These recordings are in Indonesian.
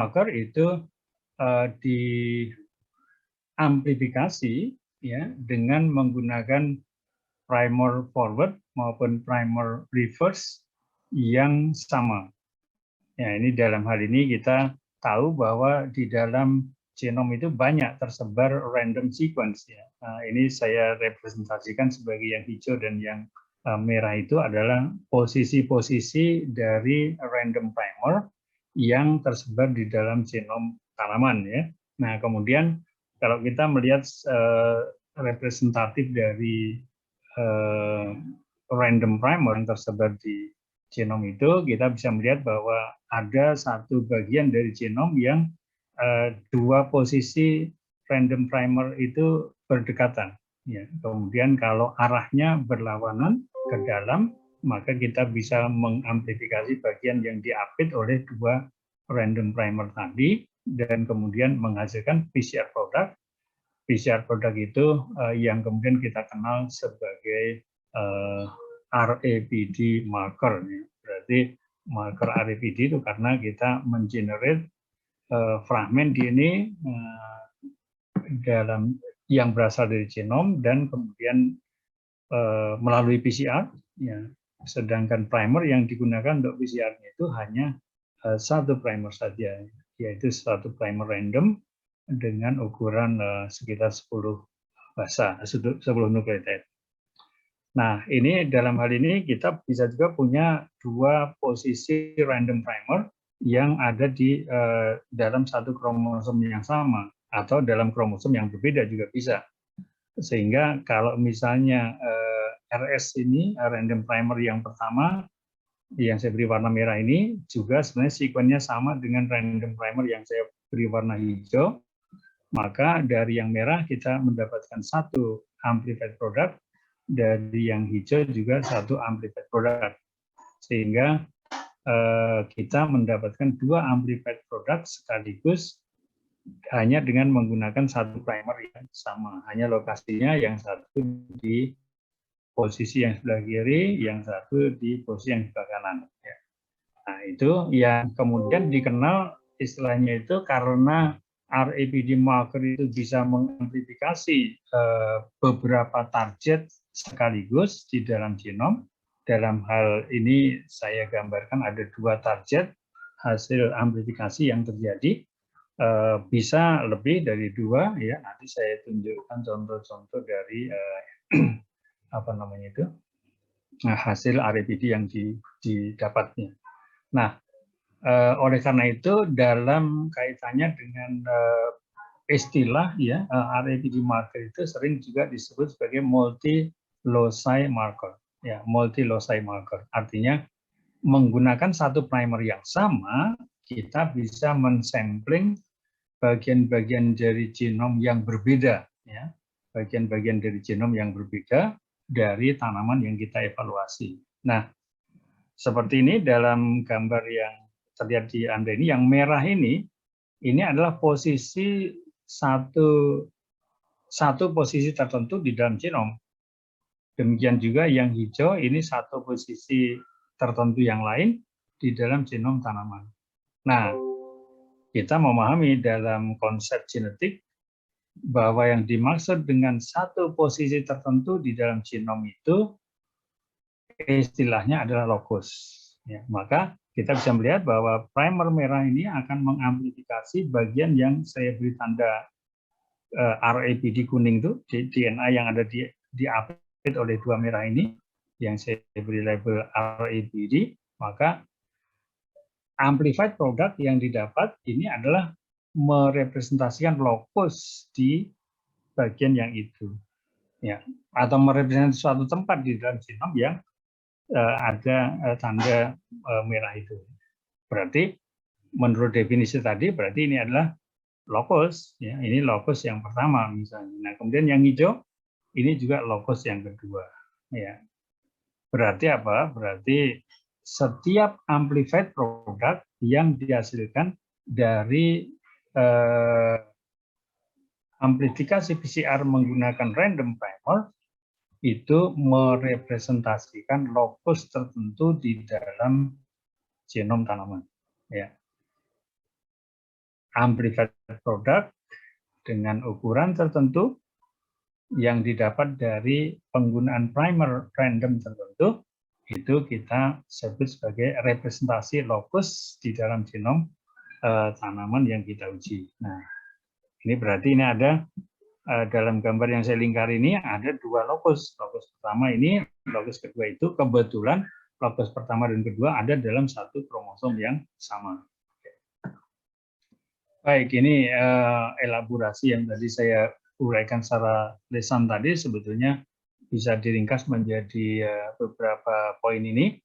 marker itu diamplifikasi ya dengan menggunakan primer forward maupun primer reverse yang sama. Ya, ini dalam hal ini kita tahu bahwa di dalam genom itu banyak tersebar random sequence ya. Nah, ini saya representasikan sebagai yang hijau dan yang merah itu adalah posisi-posisi dari random primer yang tersebar di dalam genom tanaman ya. Nah, kemudian kalau kita melihat representatif dari random primer yang tersebar di genom itu, kita bisa melihat bahwa ada satu bagian dari genom yang dua posisi random primer itu berdekatan. Ya, kemudian kalau arahnya berlawanan ke dalam, maka kita bisa mengamplifikasi bagian yang diapit oleh dua random primer tadi dan kemudian menghasilkan PCR produk. PCR produk itu yang kemudian kita kenal sebagai RAPD marker. Berarti marker RAPD itu karena kita mengenerate fragmen DNA dalam yang berasal dari genom dan kemudian melalui PCR. Ya. Sedangkan primer yang digunakan untuk PCR itu hanya satu primer saja, yaitu satu primer random dengan ukuran sekitar 10 basa, 10 nukleotide. Nah, ini dalam hal ini kita bisa juga punya dua posisi random primer yang ada di dalam satu kromosom yang sama atau dalam kromosom yang berbeda juga bisa. Sehingga kalau misalnya RS ini random primer yang pertama yang saya beri warna merah ini juga sebenarnya sekuensinya sama dengan random primer yang saya beri warna hijau, maka dari yang merah kita mendapatkan satu amplified product, dari yang hijau juga satu amplified product, sehingga kita mendapatkan dua amplified product sekaligus hanya dengan menggunakan satu primer yang sama, hanya lokasinya yang satu di posisi yang sebelah kiri, yang satu di posisi yang sebelah kanan. Nah, itu yang kemudian dikenal istilahnya itu karena RAPD marker itu bisa mengamplifikasi beberapa target sekaligus di dalam genom. Dalam hal ini saya gambarkan ada dua target hasil amplifikasi yang terjadi. Bisa lebih dari dua, ya. Nanti saya tunjukkan contoh-contoh dari apa namanya itu hasil RAPD yang didapatnya. Nah, oleh karena itu dalam kaitannya dengan istilah ya RAPD marker itu sering juga disebut sebagai multi loci marker. Ya, multi loci marker. Artinya menggunakan satu primer yang sama kita bisa mensampling bagian-bagian dari genom yang berbeda, ya, bagian-bagian dari genom yang berbeda dari tanaman yang kita evaluasi. Nah, seperti ini dalam gambar yang terlihat di Anda ini, yang merah ini adalah posisi satu posisi tertentu di dalam genom. Demikian juga yang hijau ini satu posisi tertentu yang lain di dalam genom tanaman. Nah, kita memahami dalam konsep genetik bahwa yang dimaksud dengan satu posisi tertentu di dalam genom itu istilahnya adalah locus. Ya, maka kita bisa melihat bahwa primer merah ini akan mengamplifikasi bagian yang saya beri tanda RAPD kuning itu, DNA yang ada diapit oleh dua merah ini, yang saya beri label RAPD, maka amplified product yang didapat ini adalah merepresentasikan locus di bagian yang itu, ya, atau merepresentasi suatu tempat di dalam genom yang ada tanda merah itu. Berarti menurut definisi tadi berarti ini adalah locus, ya, ini locus yang pertama misalnya. Nah, kemudian yang hijau ini juga locus yang kedua, ya. Berarti apa? Berarti setiap amplified product yang dihasilkan dari amplifikasi PCR menggunakan random primer itu merepresentasikan locus tertentu di dalam genom tanaman. Ya. amplified product dengan ukuran tertentu yang didapat dari penggunaan primer random tertentu, itu kita sebut sebagai representasi lokus di dalam genom tanaman yang kita uji. Nah, ini berarti ini ada dalam gambar yang saya lingkar ini ada dua lokus. Lokus pertama ini, lokus kedua itu kebetulan lokus pertama dan kedua ada dalam satu kromosom yang sama. Baik, ini elaborasi yang tadi saya uraikan secara lisan tadi sebetulnya bisa diringkas menjadi beberapa poin ini.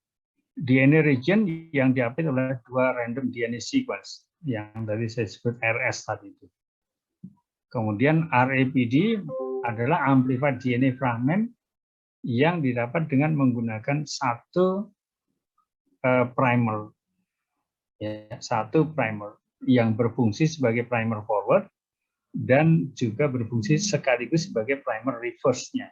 DNA region yang diambil oleh dua random DNA sequence yang tadi saya sebut RS tadi itu. Kemudian RAPD adalah amplified DNA fragment yang didapat dengan menggunakan satu primer, ya, satu primer yang berfungsi sebagai primer forward dan juga berfungsi sekaligus sebagai primer reverse-nya.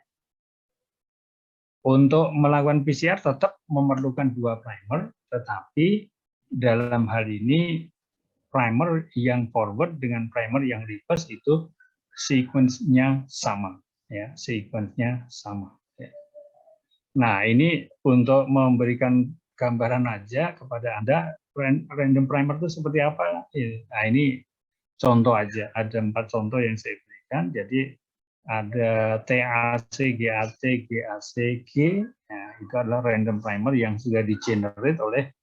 Untuk melakukan PCR tetap memerlukan dua primer, tetapi dalam hal ini primer yang forward dengan primer yang reverse itu sequence-nya sama, ya, sequence-nya sama. Ya. Nah, ini untuk memberikan gambaran aja kepada Anda, random primer itu seperti apa? Nah, ini contoh aja, ada 4 contoh yang saya berikan. Jadi ada TAC, GAT, GAC-G, nah, itu adalah random primer yang sudah di-generate oleh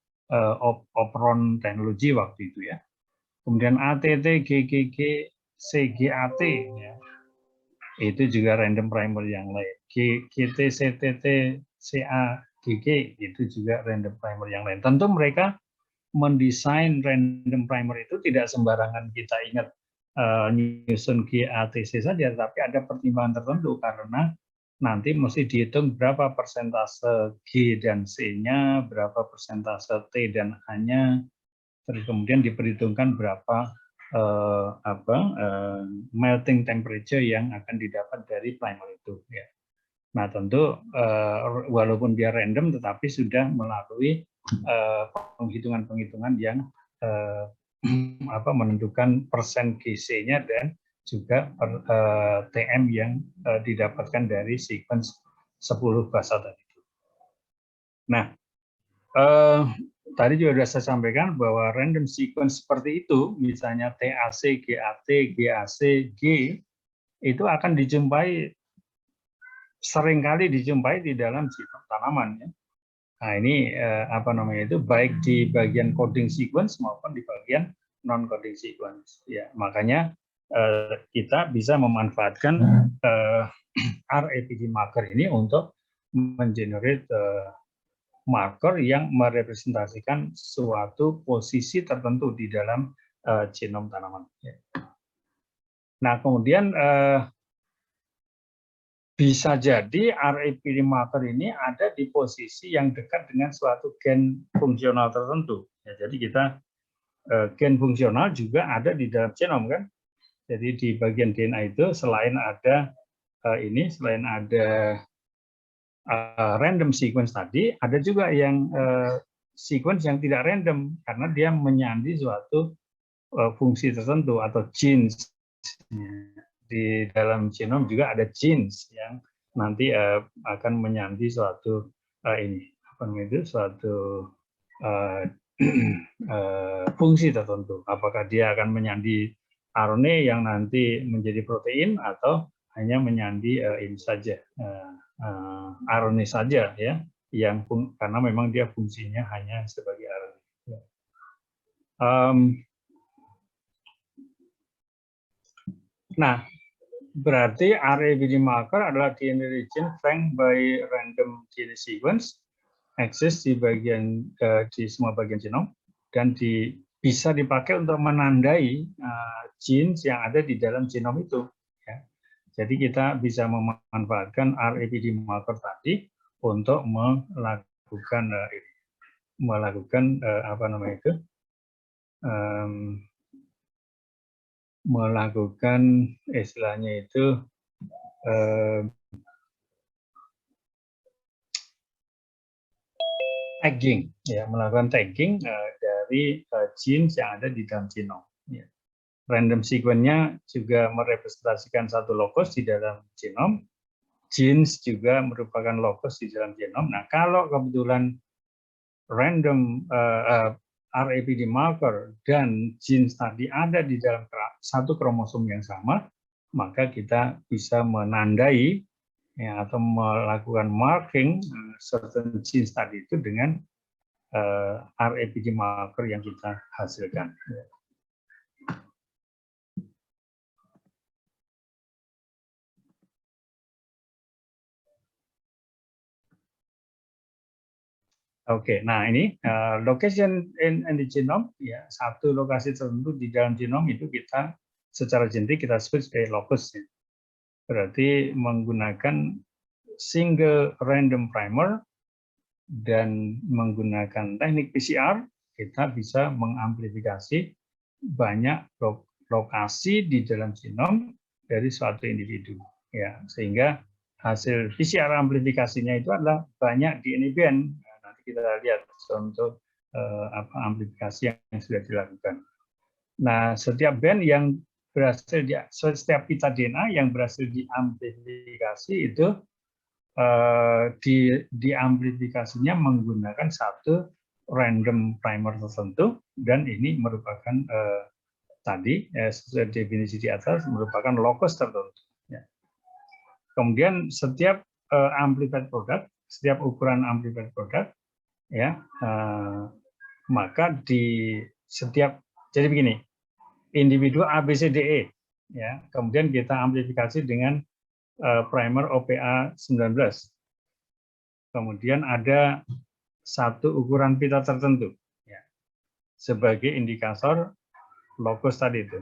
Operon teknologi waktu itu ya. Kemudian ATT, GGG, CGAT, ya, itu juga random primer yang lain. GT, CTT, CAGG, itu juga random primer yang lain. Tentu mereka mendesain random primer itu tidak sembarangan kita ingat nyusun GATC saja, tapi ada pertimbangan tertentu karena nanti mesti dihitung berapa persentase G dan C-nya, berapa persentase T dan A-nya, terus kemudian diperhitungkan berapa melting temperature yang akan didapat dari primer itu. Ya. Nah tentu walaupun dia random, tetapi sudah melalui penghitungan-penghitungan yang menentukan persen GC-nya dan juga TM yang didapatkan dari sequence 10 basa tadi. Nah, tadi juga sudah saya sampaikan bahwa random sequence seperti itu, misalnya TAC, GAT, GAC, G, itu akan dijumpai, seringkali dijumpai di dalam genom tanaman. Ya. Nah ini baik di bagian coding sequence maupun di bagian non coding sequence. Ya makanya kita bisa memanfaatkan RAPD marker ini untuk mengenerate marker yang merepresentasikan suatu posisi tertentu di dalam genom tanaman. Ya. Nah kemudian bisa jadi RAPD marker ini ada di posisi yang dekat dengan suatu gen fungsional tertentu. Ya, jadi kita gen fungsional juga ada di dalam genom kan. Jadi di bagian DNA itu selain ada selain ada random sequence tadi, ada juga yang sequence yang tidak random karena dia menyandi suatu fungsi tertentu atau genes. Di dalam genom juga ada genes yang nanti akan menyandi suatu suatu fungsi tertentu. Apakah dia akan menyandi RNA yang nanti menjadi protein atau hanya menyandi ini saja RNA saja ya, yang karena memang dia fungsinya hanya sebagai RNA. Nah, berarti RAPD marker adalah DNA region flanked by random DNA sequence, exist di bagian di semua bagian genom dan bisa dipakai untuk menandai genes yang ada di dalam genom itu. Ya. Jadi kita bisa memanfaatkan RAPD marker tadi untuk melakukan istilahnya itu tagging, ya, melakukan tagging dari genes yang ada di dalam genom. Ya. Random sequence-nya juga merepresentasikan satu locus di dalam genom. Genes juga merupakan locus di dalam genom. Nah, kalau kebetulan random RAPD marker dan genes tadi ada di dalam satu kromosom yang sama, maka kita bisa menandai ya, atau melakukan marking certain genes tadi itu dengan RAPD marker yang kita hasilkan. Oke, nah ini location in the genome, ya satu lokasi tertentu di dalam genom itu kita secara generik kita sebut sebagai locus. Ya. Berarti menggunakan single random primer dan menggunakan teknik PCR kita bisa mengamplifikasi banyak lokasi di dalam genom dari suatu individu. Ya, sehingga hasil PCR amplifikasinya itu adalah banyak DNA band. Kita lihat contoh amplifikasi yang sudah dilakukan. Nah, setiap band yang berhasil setiap pita DNA yang berhasil diamplifikasi itu diamplifikasinya menggunakan satu random primer tertentu dan ini merupakan tadi sesuai definisi di atas merupakan locus tertentu. Ya. Kemudian setiap amplified product, setiap ukuran amplified product ya maka di setiap jadi begini individu ABCDE ya kemudian kita amplifikasi dengan primer OPA 19 kemudian ada satu ukuran pita tertentu ya, sebagai indikator locus tadi itu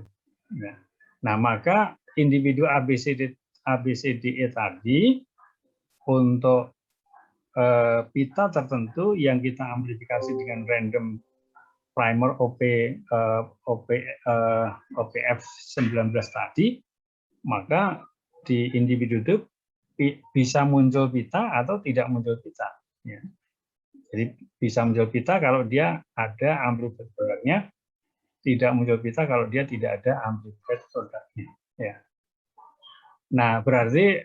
ya. Nah maka individu ABCDE tadi untuk pita tertentu yang kita amplifikasi dengan random primer OPF 19 tadi, maka di individu itu bisa muncul pita atau tidak muncul pita. Ya. Jadi bisa muncul pita kalau dia ada amplified produknya, tidak muncul pita kalau dia tidak ada amplified produknya. Ya. Nah berarti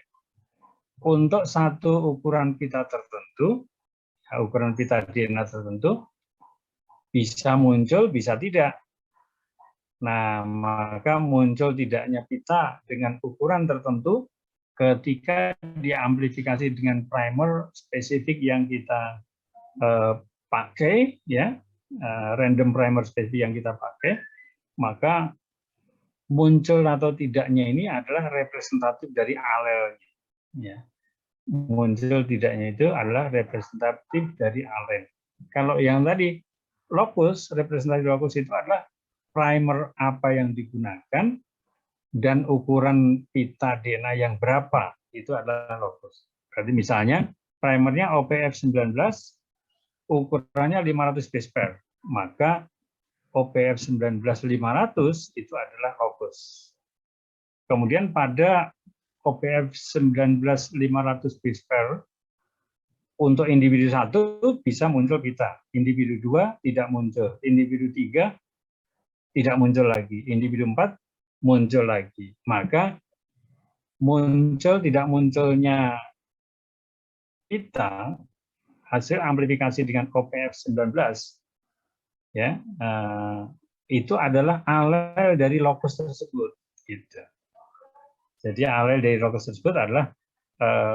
untuk satu ukuran pita tertentu, ukuran pita DNA tertentu, bisa muncul, bisa tidak. Nah, maka muncul tidaknya pita dengan ukuran tertentu ketika diamplifikasi dengan primer spesifik yang kita pakai, ya, random primer spesifik yang kita pakai, maka muncul atau tidaknya ini adalah representatif dari alelnya. Ya. Muncul tidaknya itu adalah representatif dari alen. Kalau yang tadi locus, representatif locus itu adalah primer apa yang digunakan dan ukuran pita DNA yang berapa itu adalah locus. Berarti misalnya primernya OPF 19, ukurannya 500 base pair, maka OPF 19 500 itu adalah locus. Kemudian pada OPF 19 500 base pair untuk individu 1 bisa muncul pita, individu 2 tidak muncul, individu 3 tidak muncul lagi, individu 4 muncul lagi. Maka muncul tidak munculnya pita hasil amplifikasi dengan OPF 19 ya itu adalah alel dari locus tersebut gitu. Jadi alel dari locus tersebut adalah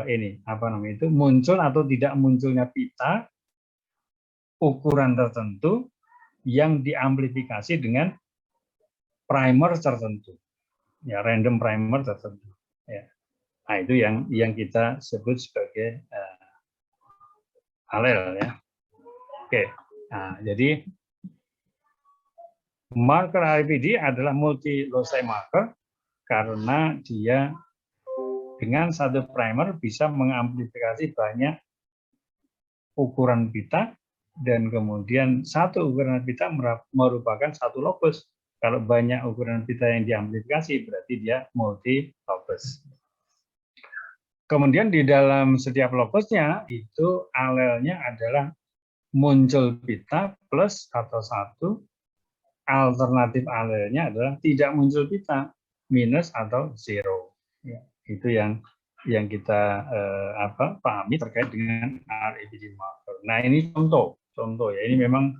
ini apa namanya itu muncul atau tidak munculnya pita ukuran tertentu yang diamplifikasi dengan primer tertentu, ya random primer tertentu. Ya. Nah itu yang kita sebut sebagai alel ya. Oke, nah jadi marker RAPD adalah multi loci marker karena dia dengan satu primer bisa mengamplifikasi banyak ukuran pita dan kemudian satu ukuran pita merupakan satu locus. Kalau banyak ukuran pita yang diamplifikasi berarti dia multi locus. Kemudian di dalam setiap locusnya itu alelnya adalah muncul pita plus atau satu alternatif alelnya adalah tidak muncul pita, minus atau zero. Ya, itu yang kita pahami terkait dengan RABD marker. Nah, ini contoh ya. Ini memang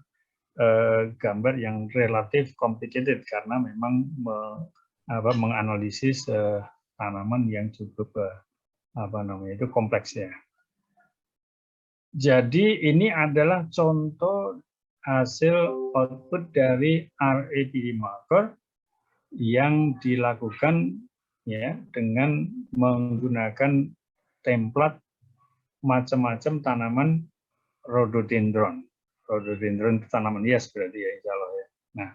gambar yang relatif complicated karena memang menganalisis tanaman yang cukup kompleks ya. Jadi ini adalah contoh hasil output dari RABD marker yang dilakukan ya dengan menggunakan template macam-macam tanaman rhododendron. Rhododendron itu tanaman hias berarti ya, insya Allah ya. Nah,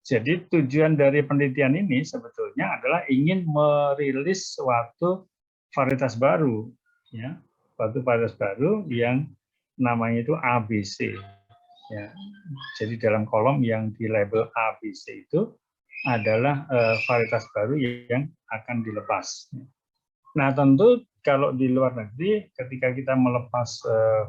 jadi tujuan dari penelitian ini sebetulnya adalah ingin merilis suatu varietas baru, ya, suatu varietas baru yang namanya itu ABC. Ya. Jadi dalam kolom yang di label ABC itu adalah varietas baru yang akan dilepas. Nah, tentu kalau di luar negeri, ketika kita melepas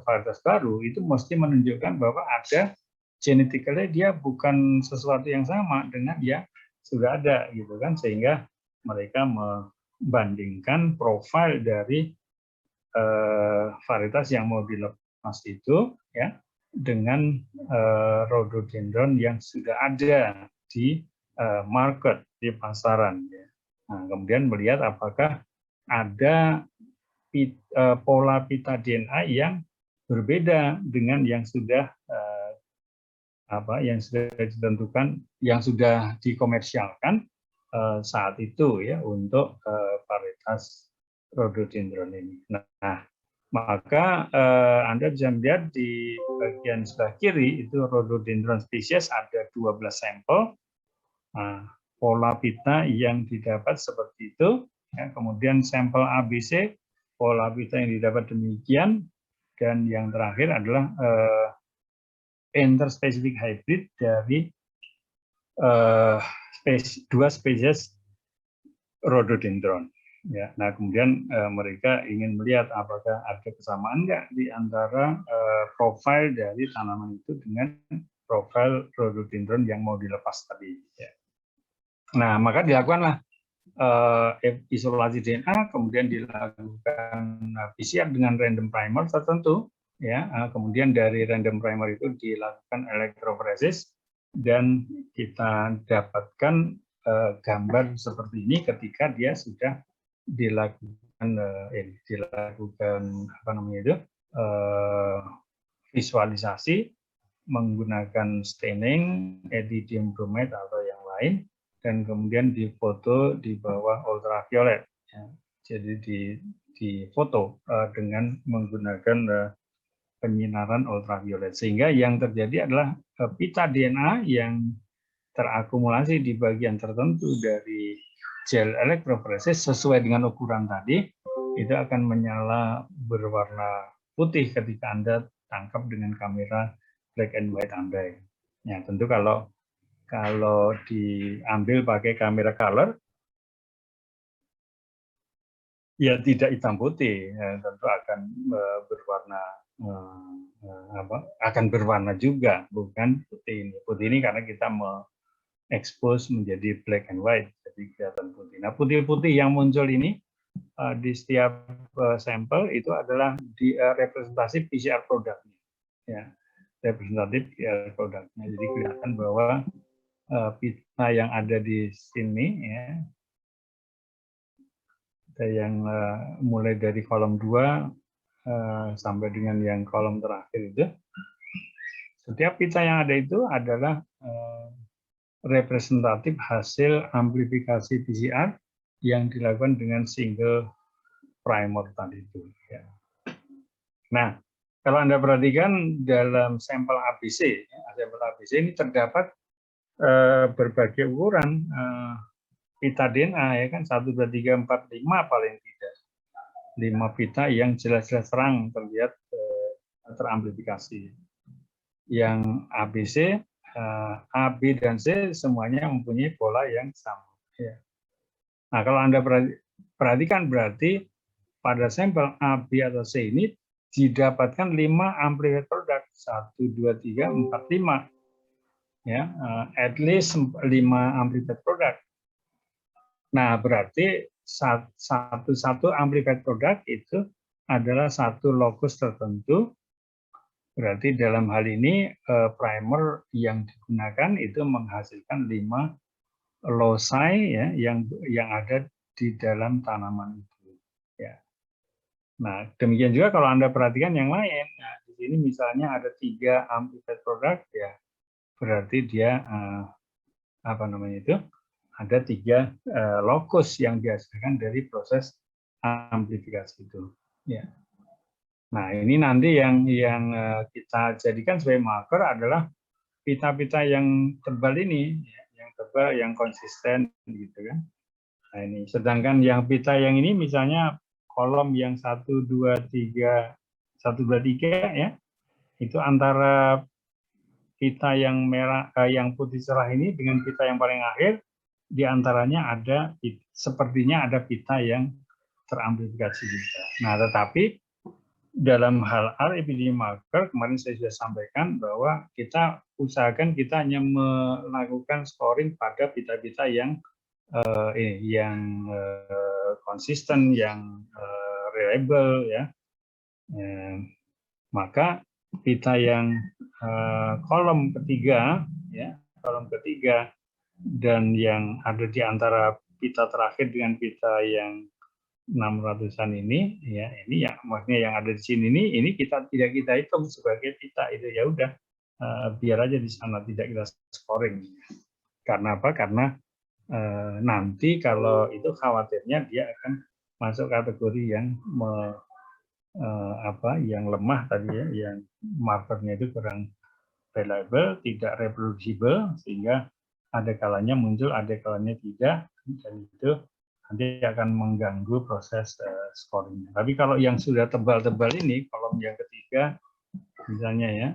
varietas baru, itu mesti menunjukkan bahwa ada genetically dia bukan sesuatu yang sama dengan yang sudah ada, gitu kan? Sehingga mereka membandingkan profil dari varietas yang mau dilepas itu, ya, dengan rhododendron yang sudah ada di market, di pasaran. Ya. Nah, kemudian melihat apakah ada pola pita DNA yang berbeda dengan yang sudah ditentukan, yang sudah dikomersialkan saat itu ya untuk varietas rhododendron ini. Nah, maka Anda bisa melihat di bagian sebelah kiri itu rhododendron spesies ada 12 sampel. Nah, pola pita yang didapat seperti itu. Ya, kemudian sampel ABC, pola pita yang didapat demikian, dan yang terakhir adalah interspecific hybrid dari dua spesies rhododendron. Ya, nah kemudian mereka ingin melihat apakah ada kesamaan nggak di antara profil dari tanaman itu dengan profil rhododendron yang mau dilepas tadi. Ya. Nah, maka dilakukanlah isolasi DNA, kemudian dilakukan PCR dengan random primer tertentu, ya. Kemudian dari random primer itu dilakukan electrophoresis dan kita dapatkan gambar seperti ini ketika dia sudah dilakukan visualisasi menggunakan staining, ethidium bromide atau yang lain, dan kemudian difoto di bawah ultraviolet. Ya. Jadi difoto dengan menggunakan penyinaran ultraviolet, sehingga yang terjadi adalah pita DNA yang terakumulasi di bagian tertentu dari gel electrophoresis sesuai dengan ukuran tadi, itu akan menyala berwarna putih ketika Anda tangkap dengan kamera black and white Anda. Ya, tentu kalau diambil pakai kamera color, ya tidak hitam putih, ya, tentu akan berwarna akan berwarna juga, bukan putih ini. Putih ini karena kita expose menjadi black and white, jadi kelihatan putih. Nah, putih-putih yang muncul ini di setiap sampel itu adalah representasi PCR produknya, ya, representatif PCR produknya. Jadi kelihatan bahwa pita yang ada di sini, ya, ada yang mulai dari kolom 2 sampai dengan yang kolom terakhir itu. Setiap pita yang ada itu adalah representatif hasil amplifikasi PCR yang dilakukan dengan single primer tadi itu. Ya. Nah, kalau Anda perhatikan dalam sampel ABC, sampel ABC ini terdapat berbagai ukuran pita DNA, ya kan, 1, 2, 3, 4, 5 paling tidak. 5 pita yang jelas-jelas terang terlihat teramplifikasi. Yang ABC, A, B, dan C semuanya mempunyai pola yang sama. Ya. Nah, kalau Anda perhatikan berarti pada sampel A, B, atau C ini didapatkan 5 amplified produk. 1, 2, 3, 4, 5. ya, at least 5 amplified product. Nah, berarti satu amplified product itu adalah satu lokus tertentu. Berarti dalam hal ini primer yang digunakan itu menghasilkan 5 loci ya yang ada di dalam tanaman itu. Ya. Nah, demikian juga kalau Anda perhatikan yang lain. Nah, di sini misalnya ada 3 amplified product ya. Berarti dia apa namanya itu? Ada 3 lokus yang dihasilkan dari proses amplifikasi itu. Ya. Nah, ini nanti yang kita jadikan sebagai marker adalah pita-pita yang tebal ini, yang tebal, yang konsisten, gitu kan. Nah, ini. Sedangkan yang pita yang ini, misalnya kolom yang 1, 2, 3, 1, 2, 3, ya, itu antara pita yang merah, yang putih cerah ini dengan pita yang paling akhir, di antaranya ada, sepertinya ada pita yang teramplifikasi juga. Nah, tetapi dalam hal RAPD marker, kemarin saya sudah sampaikan bahwa kita usahakan kita hanya melakukan scoring pada pita-pita yang konsisten, yang reliable, ya. Maka pita yang kolom ketiga, ya, kolom ketiga, dan yang ada di antara pita terakhir dengan pita yang 600-an ini, ya, ini ya, maksudnya yang ada di sini ini kita tidak kita hitung sebagai pita, itu ya udah biar aja di sana, tidak kita scoring. Karena apa? Karena nanti kalau itu khawatirnya dia akan masuk kategori yang yang lemah tadi ya, yang markernya itu kurang reliable, tidak reproducible, sehingga ada kalanya muncul, ada kalanya tidak, dan itu nanti akan mengganggu proses scoring. Tapi kalau yang sudah tebal-tebal ini, kolom yang ketiga, misalnya ya,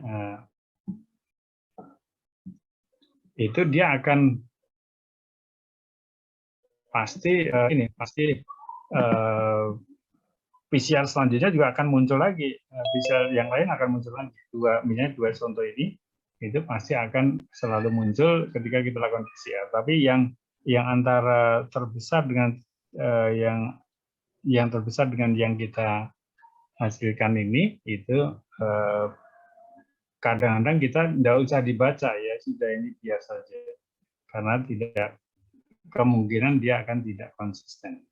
itu dia akan pasti PCR selanjutnya juga akan muncul lagi, PCR yang lain akan muncul lagi. Misalnya 2 contoh ini, itu pasti akan selalu muncul ketika kita lakukan PCR. Tapi yang antara terbesar dengan yang terbesar dengan yang kita hasilkan ini, itu kadang-kadang kita tidak usah dibaca ya, sudah ini biasa saja. Karena tidak, kemungkinan dia akan tidak konsisten.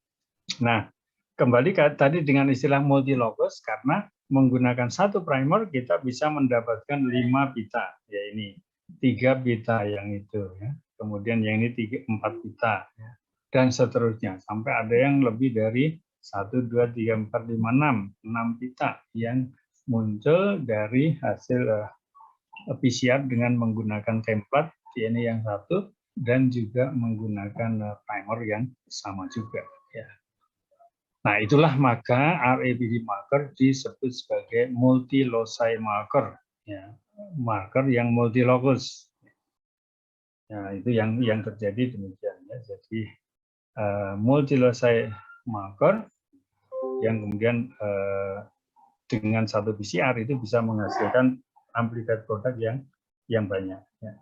Nah, kembali tadi dengan istilah multi-lokus, karena menggunakan satu primer kita bisa mendapatkan 5 pita, ya ini 3 pita yang itu, ya. Kemudian yang ini 4 pita, ya. Dan seterusnya sampai ada yang lebih dari 1, 2, 3, 4, 5, 6 pita yang muncul dari hasil PCR dengan menggunakan template DNA yang satu dan juga menggunakan primer yang sama juga, ya. Nah, itulah maka RAPD marker disebut sebagai multi-loci marker, ya, marker yang multi-lokus. Nah, itu yang terjadi demikian, ya. Jadi multi-loci marker yang kemudian dengan satu PCR itu bisa menghasilkan amplified product yang banyak. Ya.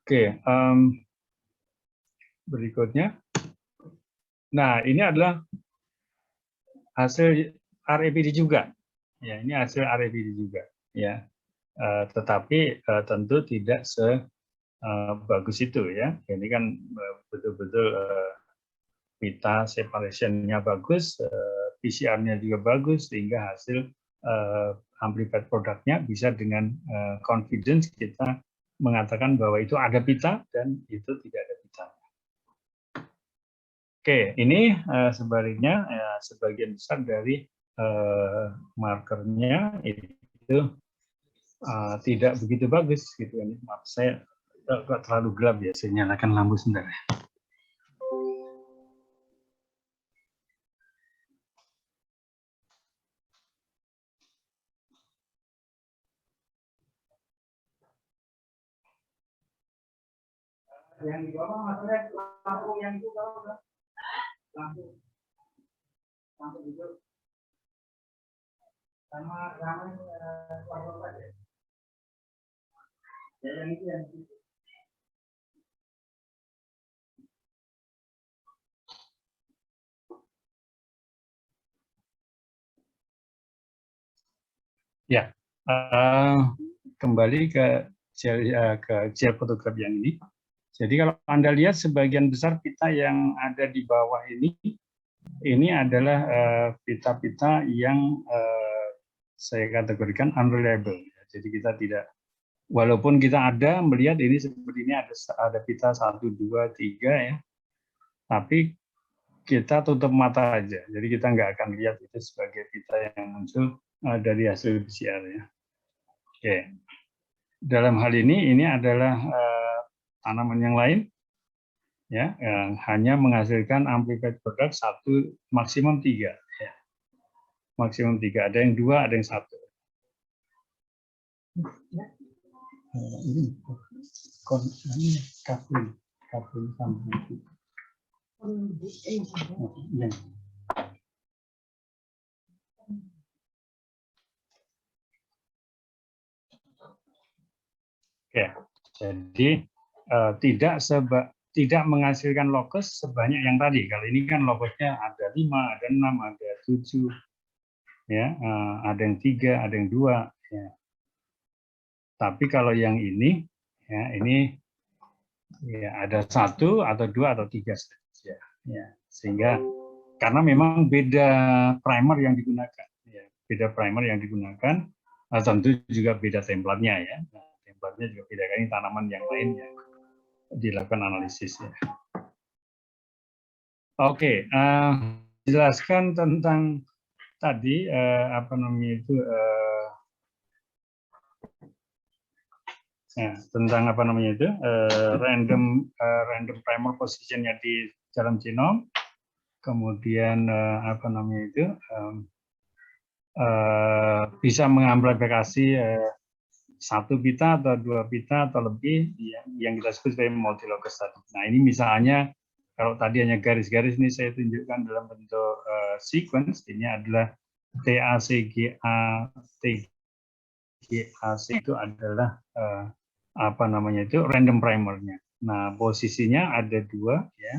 Oke, berikutnya. Nah, ini adalah hasil RAPD juga. Ya, ini hasil RAPD juga. Ya, tetapi tentu tidak sebagus itu ya. Ini kan betul-betul pita separation-nya bagus, PCR-nya juga bagus, sehingga hasil amplified product-nya bisa dengan confidence kita mengatakan bahwa itu ada pita dan itu tidak ada pita. Oke, ini sebaliknya ya, sebagian besar dari markernya itu tidak begitu bagus gitu. Maaf, saya kok terlalu gelap ya, saya nyalakan lampu sebentar. Yang di bawah maksudnya lampu yang itu bawah, lampu itu sama lampu aja. Ya, kembali ke gel fotografi yang ini. Jadi kalau Anda lihat sebagian besar pita yang ada di bawah ini adalah pita-pita yang saya kategorikan unreliable. Jadi kita tidak, walaupun kita ada melihat ini seperti ini ada pita 1, 2, 3 ya, tapi kita tutup mata aja. Jadi kita nggak akan lihat itu sebagai pita yang muncul dari hasil PCR ya. Oke. Dalam hal ini adalah tanaman yang lain ya, yang hanya menghasilkan amplified product 1 maksimum 3 ya. Maksimum 3, ada yang 2, ada yang 1. Ini kabel sambung. Oke, jadi tidak menghasilkan locus sebanyak yang tadi. Kalau ini kan locusnya ada 5, ada 6, ada 7, ya, ada yang 3, ada yang 2. Ya. Tapi kalau yang ini, ya, ini ya, ada 1 atau 2 atau 3 saja. Ya. Sehingga karena memang beda primer yang digunakan, ya, beda primer yang digunakan, tentu juga beda templatenya ya. Nah, templatenya juga beda, ini tanaman yang lain yang dilakukan analisis ya. Oke, jelaskan tentang tadi apa namanya itu tentang apa namanya itu random primer positionnya di dalam genom, kemudian apa namanya itu bisa mengamplifikasi 1 pita atau 2 pita atau lebih yang kita sebut sebagai multilocus tadi. Nah ini misalnya kalau tadi hanya garis-garis ini saya tunjukkan dalam bentuk sequence, ini adalah TACGA, TGAC itu adalah apa namanya itu random primernya. Nah posisinya ada 2 ya,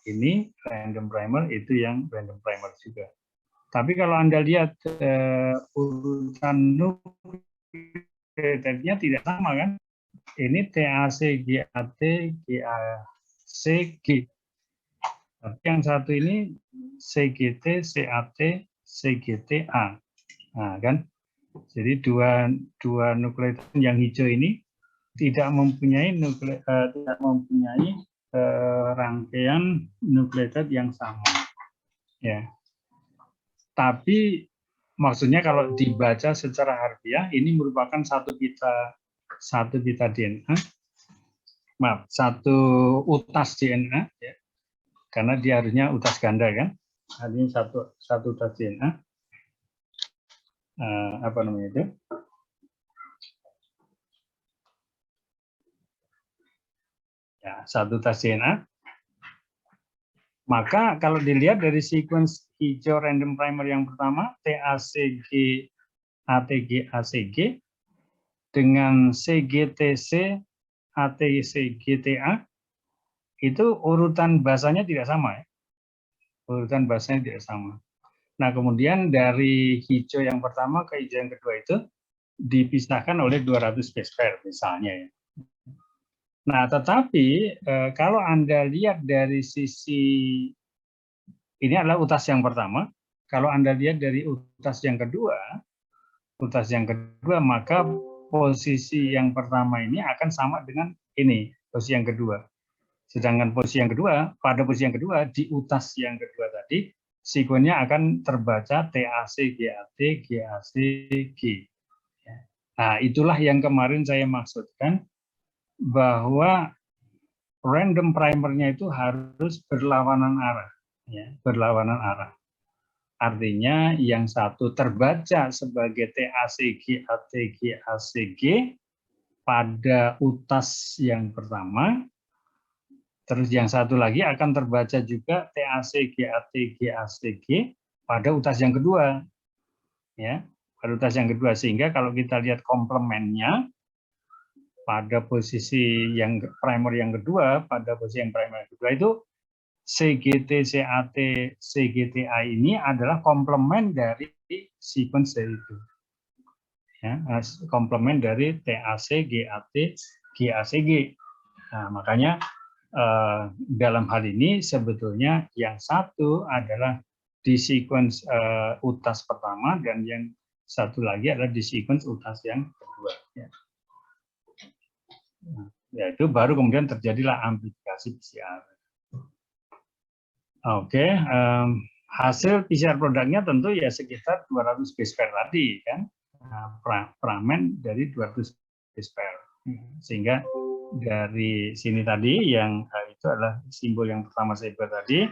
ini random primer, itu yang random primer juga. Tapi kalau Anda lihat urutan nukleotidnya tidak sama kan? Ini TAC, GAT, GAC, G. Tapi yang satu ini CGT, CAT, CGTA. Nah, kan? Jadi dua nukleotid yang hijau ini tidak mempunyai rangkaian nukleotid yang sama. Ya. Tapi maksudnya kalau dibaca secara harfiah ini merupakan satu pita DNA, maaf, satu utas DNA ya. Karena dia harusnya utas ganda kan. Ini satu utas DNA. Apa namanya itu? Ya, satu utas DNA. Maka kalau dilihat dari sequence hijau random primer yang pertama, TACG, ATG, ACG, dengan CGTC, ATC, GTA, itu urutan basanya tidak sama. Ya. Urutan basanya tidak sama. Nah, kemudian dari hijau yang pertama ke hijau yang kedua itu dipisahkan oleh 200 base pair misalnya. Ya. Nah, tetapi kalau Anda lihat dari sisi, ini adalah utas yang pertama, kalau Anda lihat dari utas yang kedua, maka posisi yang pertama ini akan sama dengan ini, posisi yang kedua. Sedangkan posisi yang kedua, pada posisi yang kedua, di utas yang kedua tadi, sekuennya akan terbaca TAC, GAT, GAC, G. Nah, itulah yang kemarin saya maksudkan, bahwa random primernya itu harus berlawanan arah. Ya, berlawanan arah. Artinya yang satu terbaca sebagai TACG, ATG, ACG pada utas yang pertama, terus yang satu lagi akan terbaca juga TACG, ATG, ACG pada utas yang kedua. Ya, pada utas yang kedua. Sehingga kalau kita lihat komplemennya, pada posisi yang primer yang kedua, pada posisi yang primer yang kedua itu CGT, CAT, CGTA ini adalah komplement dari sequence dari itu. Ya, komplement dari TAC, GAT, GACG. Nah, makanya dalam hal ini sebetulnya yang satu adalah di sequence utas pertama dan yang satu lagi adalah di sequence utas yang kedua. Ya. Nah, yaitu baru kemudian terjadilah amplifikasi PCR. Oke, hasil PCR produknya tentu ya sekitar 200 base pair tadi kan, fragmen dari 200 base pair. Sehingga dari sini tadi yang itu adalah simbol yang pertama saya buat tadi.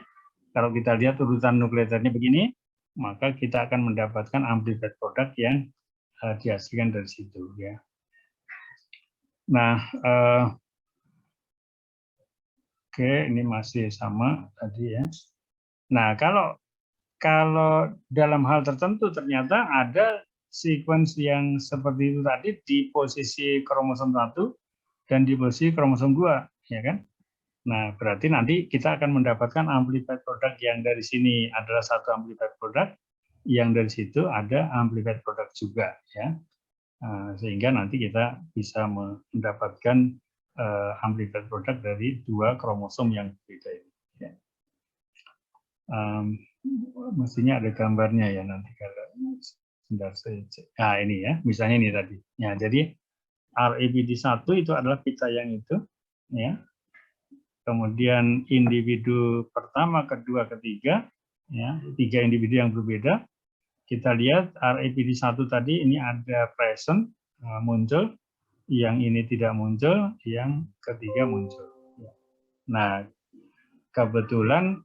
Kalau kita lihat urutan nukleotidernya begini, maka kita akan mendapatkan amplified product yang dihasilkan dari situ ya. Nah, oke, ini masih sama tadi ya. Nah, kalau dalam hal tertentu ternyata ada sequence yang seperti itu tadi di posisi kromosom 1 dan di posisi kromosom 2, ya kan? Nah, berarti nanti kita akan mendapatkan amplified product yang dari sini adalah satu amplified product, yang dari situ ada amplified product juga, ya. Sehingga nanti kita bisa mendapatkan amplified product dari dua kromosom yang berbeda ini. Ya. Mestinya ada gambarnya ya nanti kalau sebentar saya cek. Nah, ini ya, misalnya ini tadi. Ya, jadi RABD1 itu adalah pita yang itu, ya. Kemudian individu pertama, kedua, ketiga, ya, 3 individu yang berbeda. Kita lihat RABD1 tadi ini ada present muncul, yang ini tidak muncul, yang ketiga muncul. Nah, kebetulan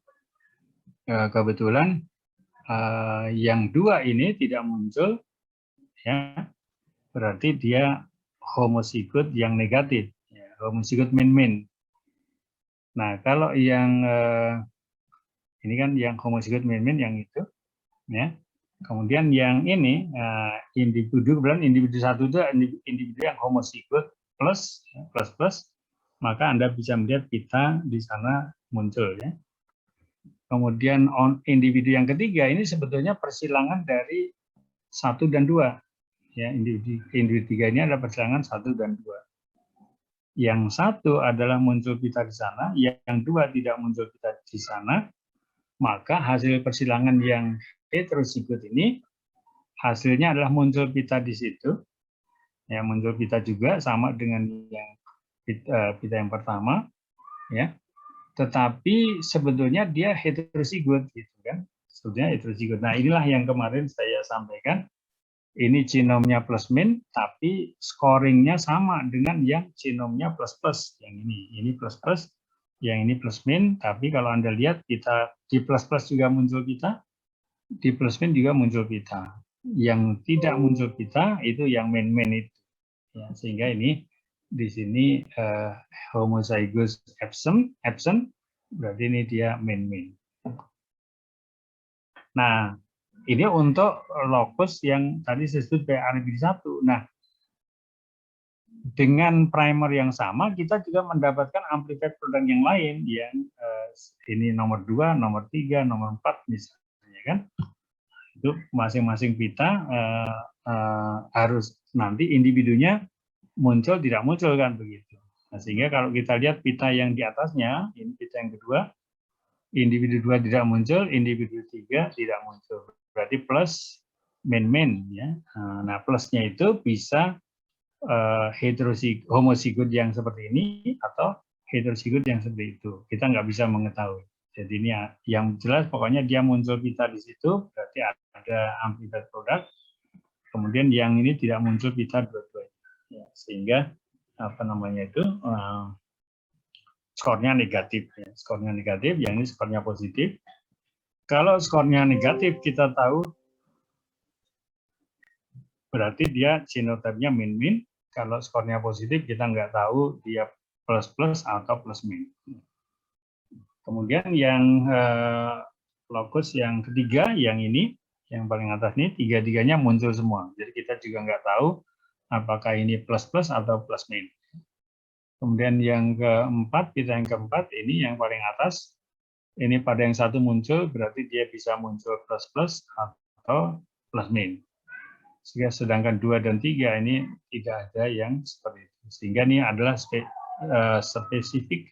yang dua ini tidak muncul, ya, berarti dia homozigot yang negatif, ya, homozigot min-min. Nah, kalau yang ini kan yang homozigot min-min yang itu, ya. Kemudian yang ini individu satu itu individu yang homozigot plus, ya, plus, maka Anda bisa melihat pita di sana muncul, ya. Kemudian individu yang ketiga ini sebetulnya persilangan dari 1 dan 2. Ya, individu 3 ini adalah persilangan 1 dan 2. Yang satu adalah muncul pita di sana, yang dua tidak muncul pita di sana, maka hasil persilangan yang heterozigot ini hasilnya adalah muncul pita di situ. Ya, muncul pita juga sama dengan yang pita yang pertama, ya. Tetapi sebetulnya dia heterozigot gitu kan. Sebetulnya heterozigot. Nah, inilah yang kemarin saya sampaikan. Ini genomnya plus min, tapi scoringnya sama dengan yang genomnya plus plus. Yang ini plus plus, yang ini plus min. Tapi kalau Anda lihat kita di plus plus juga muncul pita, di plus min juga muncul pita. Yang tidak muncul pita itu yang min itu. Ya, sehingga ini di sini homozygous absent, berarti ini dia min. Nah, ini untuk lokus yang tadi saya sebut RABD1. Nah, dengan primer yang sama, kita juga mendapatkan amplified product yang lain, yang ini nomor 2, nomor 3, nomor 4, misalnya kan. Itu masing-masing pita harus nanti individunya muncul, tidak muncul kan begitu. Nah, sehingga kalau kita lihat pita yang di atasnya, ini pita yang kedua, individu 2 tidak muncul, individu 3 tidak muncul. Berarti plus min ya. Nah, plusnya itu bisa homozigot yang seperti ini atau heterozigot yang seperti itu. Kita nggak bisa mengetahui. Jadi ini yang jelas pokoknya dia muncul pita di situ, berarti ada amplified product. Kemudian yang ini tidak muncul pita dua-duanya. Ya, sehingga apa namanya itu skornya negatif. Ya. Skornya negatif, yang ini skornya positif. Kalau skornya negatif, kita tahu berarti dia genotype-nya min-min. Kalau skornya positif, kita nggak tahu dia plus-plus atau plus-min. Kemudian yang lokus yang ketiga, yang ini, yang paling atas ini, tiga-tiganya muncul semua. Jadi kita juga nggak tahu apakah ini plus-plus atau plus-min. Kemudian yang keempat, pita yang keempat, ini yang paling atas. Ini pada yang satu muncul, berarti dia bisa muncul plus-plus atau plus-min. Sedangkan 2 dan 3 ini tidak ada yang seperti itu. Sehingga ini adalah spesifik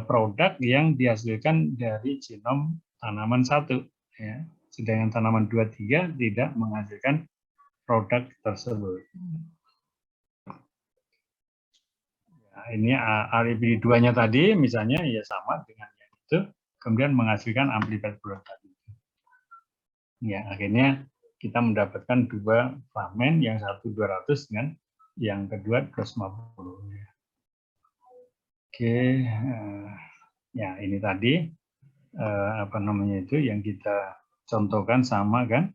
produk yang dihasilkan dari genom tanaman satu. Ya. Sedangkan tanaman 2, 3 tidak menghasilkan produk tersebut. Nah, ini REBD2-nya tadi misalnya ya sama dengan yang itu, kemudian menghasilkan amplified product tadi. Ya, akhirnya kita mendapatkan dua framen, yang satu 200 dengan yang kedua 250. Oke, ya ini tadi apa namanya itu yang kita contohkan sama kan.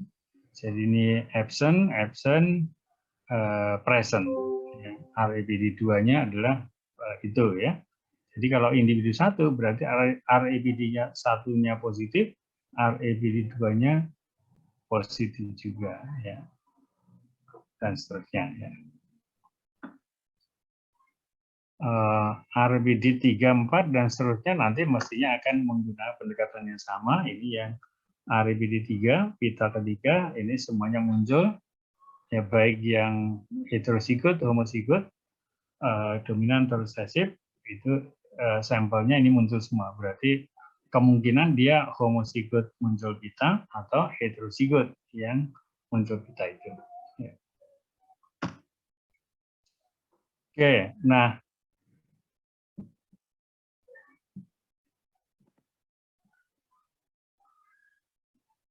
Jadi ini absent, present. REBD2-nya adalah itu ya. Jadi kalau individu satu berarti REBD-nya satunya positif, REBD2-nya positif juga ya. Dan seterusnya ya. RBD 3, 4 dan seterusnya nanti mestinya akan menggunakan pendekatan yang sama. Ini yang RBD 3, pita ketiga, ini semuanya muncul ya, baik yang heterozigot, homozigot, dominan atau resesif, itu sampelnya ini muncul semua. Berarti kemungkinan dia homozigot muncul pita atau heterozigot yang muncul pita itu. Ya. Oke, nah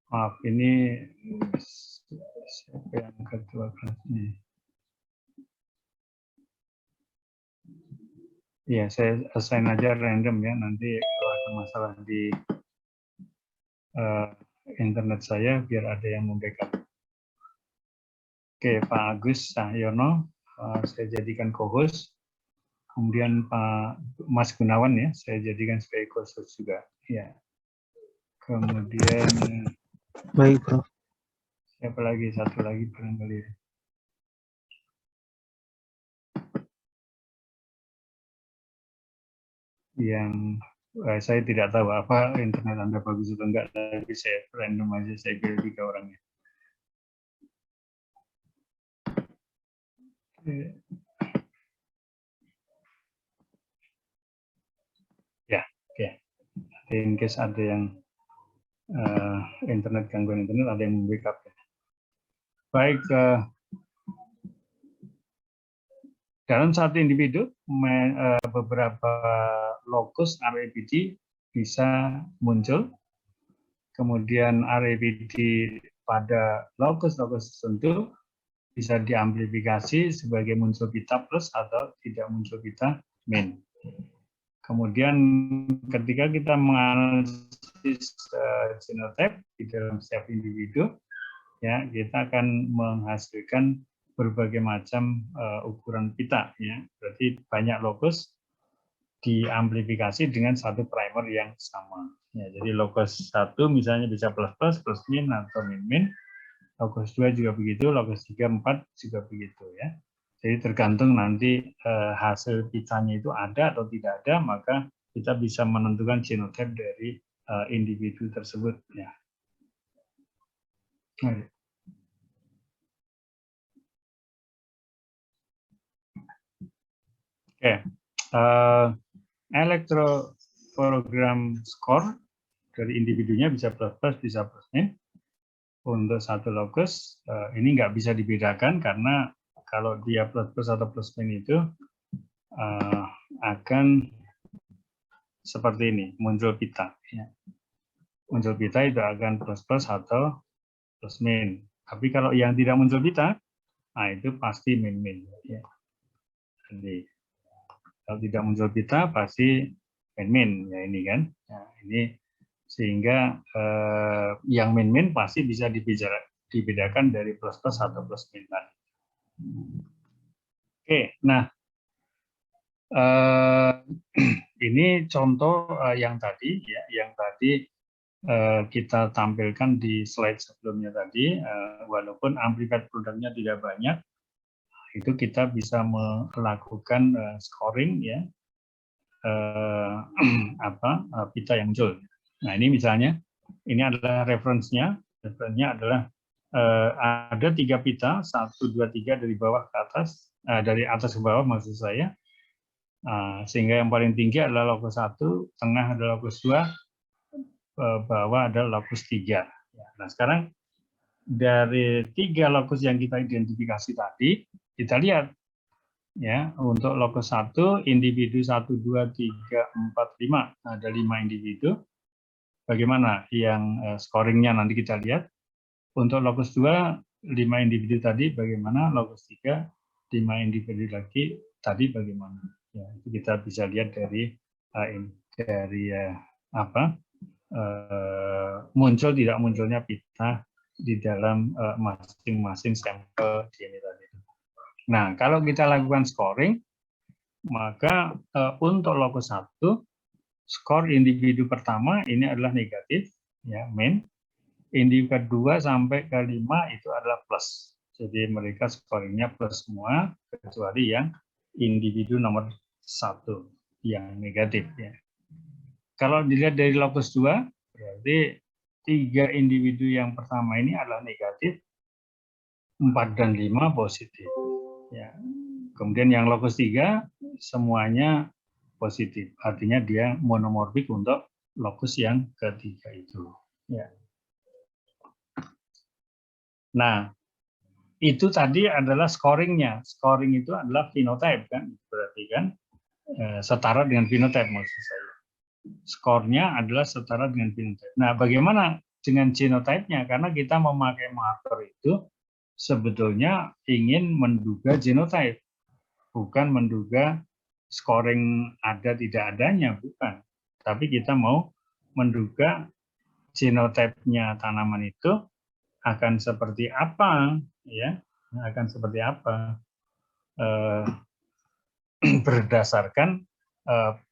maaf, ini siapa yang ketua kelasnya? Ya, saya assign aja random ya, nanti kalau ada masalah di internet saya, biar ada yang membackup. Oke, Pak Agus Cahyono, saya jadikan co-host. Kemudian Pak Mas Gunawan ya, saya jadikan sebagai co-host juga. Ya. Kemudian Baik, Prof. Siapa lagi? Satu lagi barangkali. Yang saya tidak tahu apa internet Anda bagus atau enggak, tapi saya random aja, saya pilih 3 orangnya. Ya, oke. In case ada yang internet, gangguan internet, ada yang membackup. Baik, dalam satu individu beberapa lokus REBD bisa muncul, kemudian REBD pada lokus-lokus tertentu bisa diamplifikasi sebagai muncul pita plus atau tidak muncul pita min. Kemudian ketika kita menganalisis genotype di dalam setiap individu, ya kita akan menghasilkan berbagai macam ukuran pita, ya. Berarti banyak lokus diamplifikasi dengan satu primer yang sama. Ya, jadi lokus 1 misalnya bisa plus-plus, plus-min atau min-min. Lokus 2 juga begitu, lokus 3, 4 juga begitu ya. Jadi tergantung nanti hasil pitanya itu ada atau tidak ada, maka kita bisa menentukan genotype dari individu tersebut ya. Oke, elektroprogram score dari individunya bisa plus-plus, bisa plus-min. Untuk satu lokus ini nggak bisa dibedakan karena kalau dia plus-plus atau plus-min itu akan seperti ini, muncul pita. Ya. Muncul pita itu akan plus-plus atau plus-min. Tapi kalau yang tidak muncul pita, nah itu pasti min-min. Ya. Jadi kalau tidak muncul pita pasti min-min ya ini kan. Nah, ini sehingga yang min-min pasti bisa dibedakan dari plus-plus atau plus-min. Oke, nah ini contoh yang tadi ya, yang tadi kita tampilkan di slide sebelumnya tadi, walaupun amplified produknya tidak banyak, itu kita bisa melakukan scoring ya pita yang muncul. Nah ini misalnya ini adalah referensinya adalah ada 3 pita 1, 2, 3 dari bawah ke atas, dari atas ke bawah maksud saya, sehingga yang paling tinggi adalah lokus 1, tengah adalah lokus 2, bawah adalah lokus 3. Nah sekarang dari 3 lokus yang kita identifikasi tadi, kita lihat ya untuk lokus 1 individu 1, 2, 3, 4, 5 ada 5 individu. Bagaimana yang scoringnya nanti kita lihat. Untuk lokus 2 5 individu tadi bagaimana, lokus 3 5 individu lagi tadi bagaimana. Ya, itu kita bisa lihat dari muncul tidak munculnya pita di dalam masing-masing sampel DNA tadi. Nah, kalau kita lakukan scoring, maka untuk lokus 1, skor individu pertama ini adalah negatif, ya, min. Individu kedua sampai ke 5 itu adalah plus. Jadi mereka scoringnya plus semua, kecuali yang individu nomor 1 yang negatif. Ya. Kalau dilihat dari lokus 2, berarti 3 individu yang pertama ini adalah negatif, 4 dan 5 positif. Ya. Kemudian yang lokus 3 semuanya positif. Artinya dia monomorfik untuk lokus yang ketiga itu. Ya. Nah, itu tadi adalah scoringnya. Scoring itu adalah phenotype kan, berarti kan setara dengan phenotype maksud saya. Skornya adalah setara dengan phenotype. Nah, bagaimana dengan genotype-nya? Karena kita memakai marker itu sebetulnya ingin menduga genotype, bukan menduga scoring ada tidak adanya, bukan. Tapi kita mau menduga genotype-nya tanaman itu akan seperti apa, ya, akan seperti apa berdasarkan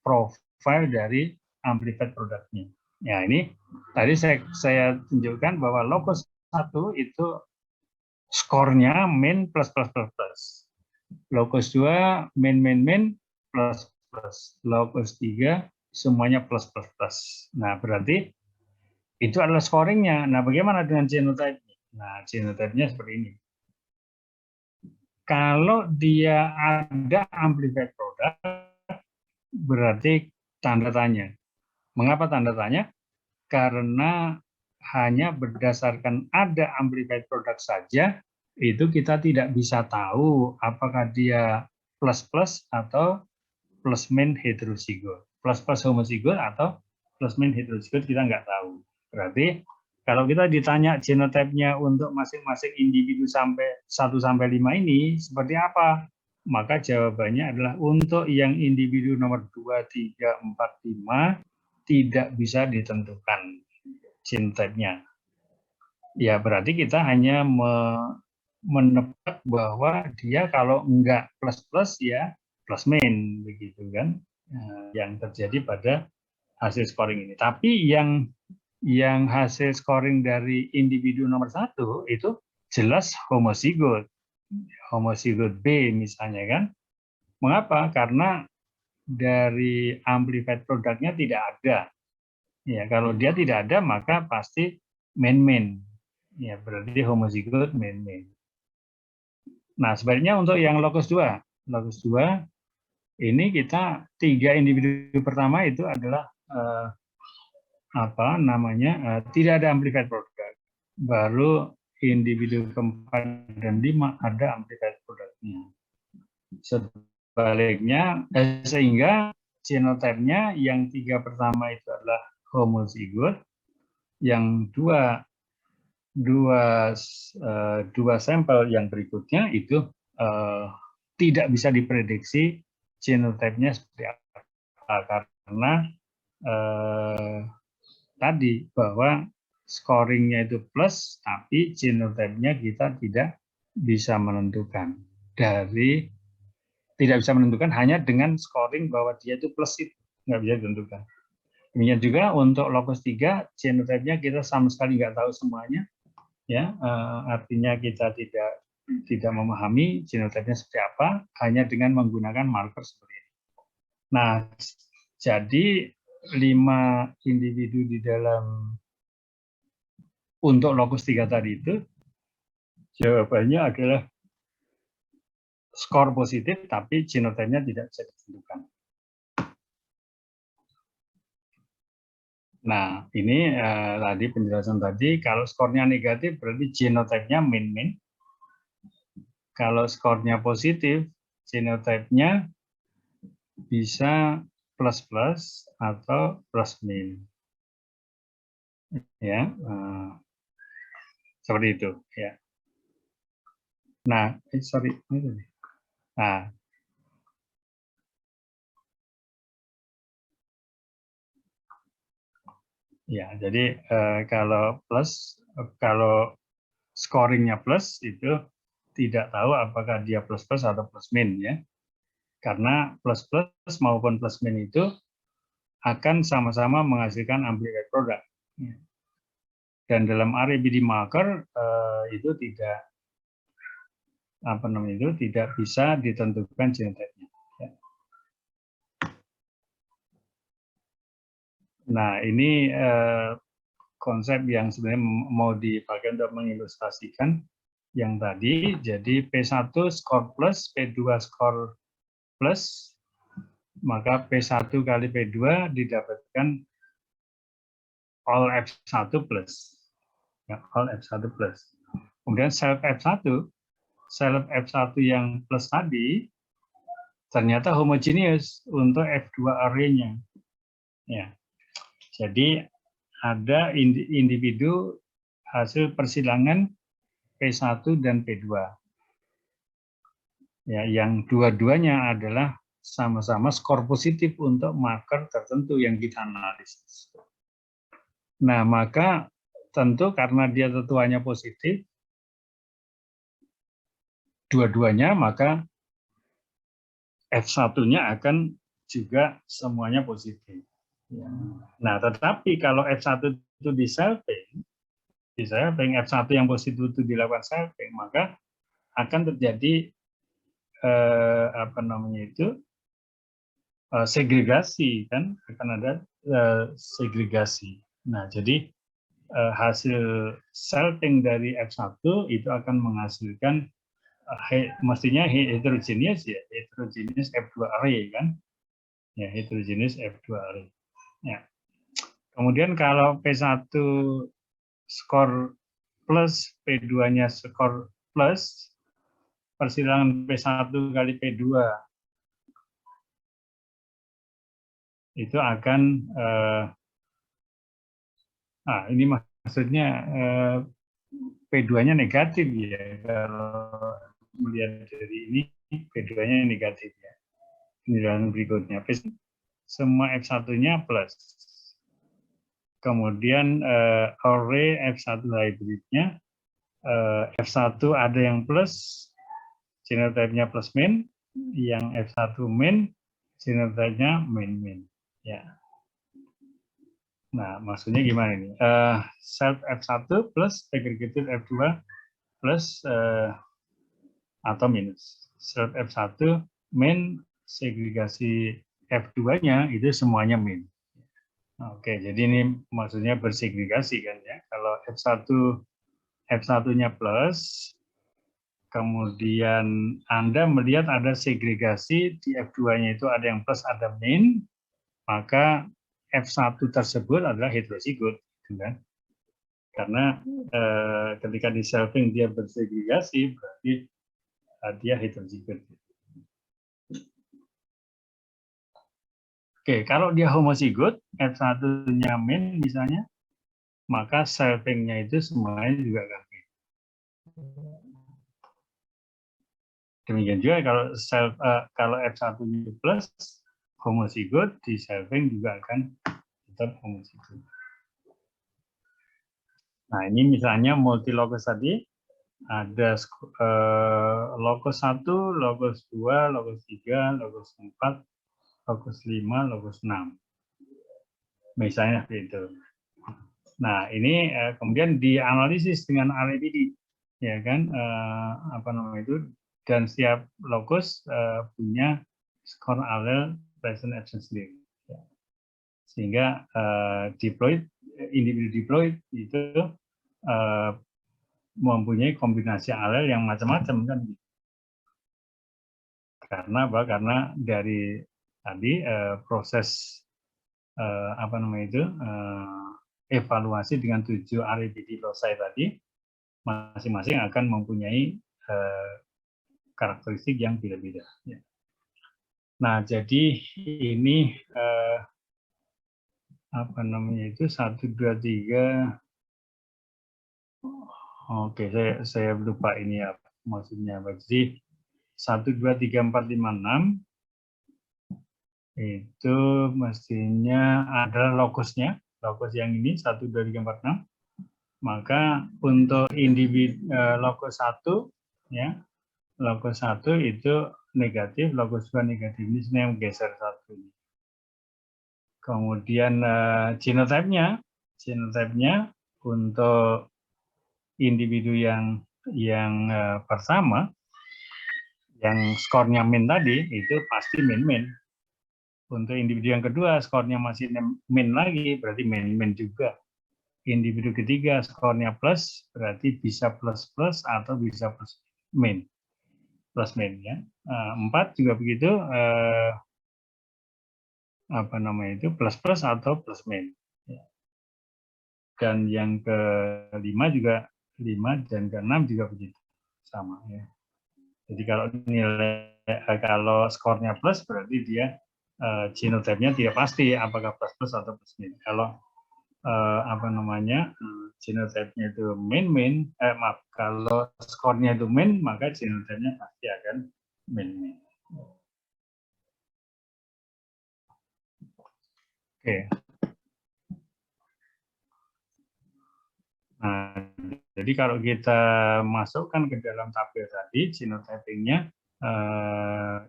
profil dari amplified produknya. Ya ini tadi saya tunjukkan bahwa lokus 1 itu skornya min plus plus plus plus. Lokus 2 min plus plus. Lokus 3 semuanya plus plus plus. Nah berarti itu adalah scoringnya. Nah bagaimana dengan genotype? Nah genotype-nya seperti ini. Kalau dia ada amplified product, berarti tanda tanya. Mengapa tanda tanya? Karena hanya berdasarkan ada amplified product saja, itu kita tidak bisa tahu apakah dia plus-plus atau plus-min heterozigot. Plus-plus homozigot atau plus-min heterozigot kita nggak tahu. Berarti kalau kita ditanya genotype-nya untuk masing-masing individu sampai 1 sampai 5 ini seperti apa? Maka jawabannya adalah untuk yang individu nomor 2, 3, 4, 5 tidak bisa ditentukan genotype-nya. Ya berarti kita hanya menebak bahwa dia kalau enggak plus-plus ya plus-min begitu kan. Yang terjadi pada hasil scoring ini. Tapi yang hasil scoring dari individu nomor 1 itu jelas homozigot. Homozigot B misalnya kan. Mengapa? Karena dari amplified produknya tidak ada. Ya, kalau dia tidak ada maka pasti min-min. Ya, berarti homozigot min-min. Nah, sebaliknya untuk yang lokus 2. Lokus 2 ini kita 3 individu pertama itu adalah tidak ada amplified product. Baru individu keempat dan 5 ada amplified produknya. Sebaliknya, sehingga genotype-nya yang 3 pertama itu adalah homozigot, yang dua sampel yang berikutnya itu tidak bisa diprediksi genotype-nya seperti apa karena tadi bahwa scoringnya itu plus, tapi genotype-nya kita tidak bisa menentukan. Tidak bisa menentukan hanya dengan scoring bahwa dia itu plus itu, nggak bisa ditentukan. Demikian juga untuk lokus 3, genotype-nya kita sama sekali nggak tahu semuanya. Ya, artinya kita tidak tidak memahami genotype-nya seperti apa, hanya dengan menggunakan marker seperti ini. Nah, jadi 5 individu di dalam untuk lokus 3 tadi itu, jawabannya adalah skor positif, tapi genotype-nya tidak bisa ditentukan. Nah, ini tadi penjelasan tadi, kalau skornya negatif berarti genotype-nya min-min. Kalau skornya positif, genotype-nya bisa plus-plus atau plus-min. Ya, seperti itu. Ya. Nah, sorry. Nah, ya, jadi kalau plus, kalau scoringnya plus itu tidak tahu apakah dia plus-plus atau plus-min ya. Karena plus-plus maupun plus-min itu akan sama-sama menghasilkan amplified product. Dan dalam RABD marker itu tidak tidak bisa ditentukan genotype-nya. Nah, ini konsep yang sebenarnya mau dipakai untuk mengilustrasikan yang tadi. Jadi P1 skor plus, P2 skor plus, maka P1 kali P2 didapatkan all F1 plus. Ya, all F1 plus. Kemudian self F1 yang plus tadi ternyata homogeneous untuk F2 array-nya. Ya. Jadi ada individu hasil persilangan P1 dan P2. Ya, yang dua-duanya adalah sama-sama skor positif untuk marker tertentu yang kita analisis. Nah, maka tentu karena dia tetuannya positif, dua-duanya, maka F1-nya akan juga semuanya positif. Ya. Nah, tetapi kalau F1 itu di selfing F1 yang positif itu dilakukan selfing, maka akan terjadi segregasi, kan akan ada segregasi. Nah, jadi hasil selfing dari F1 itu akan menghasilkan mestinya heterogeneous ya, heterogeneous F2 array kan. Ya, heterogeneous F2 array. Ya. Kemudian kalau P1 skor plus, P2-nya skor plus, persilangan P1 kali P2 itu akan ini maksudnya P2-nya negatif ya. Kalau melihat dari ini P2-nya negatif ya. Penjelasan berikutnya. Semua F1-nya plus. Kemudian array F1 hybridnya F1 ada yang plus, genotype-nya plus min, yang F1 min, genotype-nya min min. Ya. Nah, maksudnya gimana ini? Self F1 plus segregated F2 plus atau minus. Self F1 min segregasi F2-nya itu semuanya min. Oke, jadi ini maksudnya bersegregasi kan ya. Kalau F1-nya plus, kemudian Anda melihat ada segregasi di F2-nya itu ada yang plus, ada min, maka F1 tersebut adalah heterozigot, kan? Karena ketika di selfing dia bersegregasi, berarti dia heterozigot. Oke, kalau dia homozigot, F1-nya min misalnya, maka selfingnya itu semuanya juga akan min. Demikian juga kalau F1-nya plus, homozigot, di selfing juga akan tetap homozigot. Nah, ini misalnya multilocus tadi, ada locus 1, locus 2, locus 3, locus 4, locus 5, locus 6. Misalnya seperti itu. Nah, ini kemudian dianalisis dengan RABD. ya kan, apa namanya itu, dan setiap lokus punya skor alel present absence sendiri. Ya. Sehingga individu diploid itu mempunyai kombinasi alel yang macam-macam kan. Karena apa? Karena dari tadi proses apa namanya itu, evaluasi dengan 7 RABD loci tadi, masing-masing akan mempunyai karakteristik yang beda-beda. Ya. Nah, jadi ini apa namanya itu 1, 2, 3. Oke, saya lupa ini ya maksudnya apa. Jadi 1, 2, 3, 4, 5, 6 itu mestinya ada lokusnya. Lokus yang ini 1, 2, 3, 4, 6. Maka untuk individu lokus 1 ya, lokus 1 itu negatif, lokus 2 negatif. Ini sebenarnya geser 1 ini. Kemudian genotype-nya untuk individu yang pertama, yang skornya min tadi, itu pasti min-min. Untuk individu yang kedua, skornya masih min lagi, berarti min-min juga. Individu ketiga, skornya plus, berarti bisa plus-plus atau bisa plus min. Plus min ya. 4 juga begitu, apa namanya itu, plus-plus atau plus min. Dan yang kelima juga 5 dan ke-6 juga begitu sama ya. Jadi kalau skornya plus berarti dia genotype-nya tidak pasti apakah plus atau plus min. Kalau apa namanya, genotype-nya itu min, maaf, kalau skornya itu min maka genotype-nya pasti akan min. Oke. Nah, jadi kalau kita masukkan ke dalam tabel tadi, genotyping-nya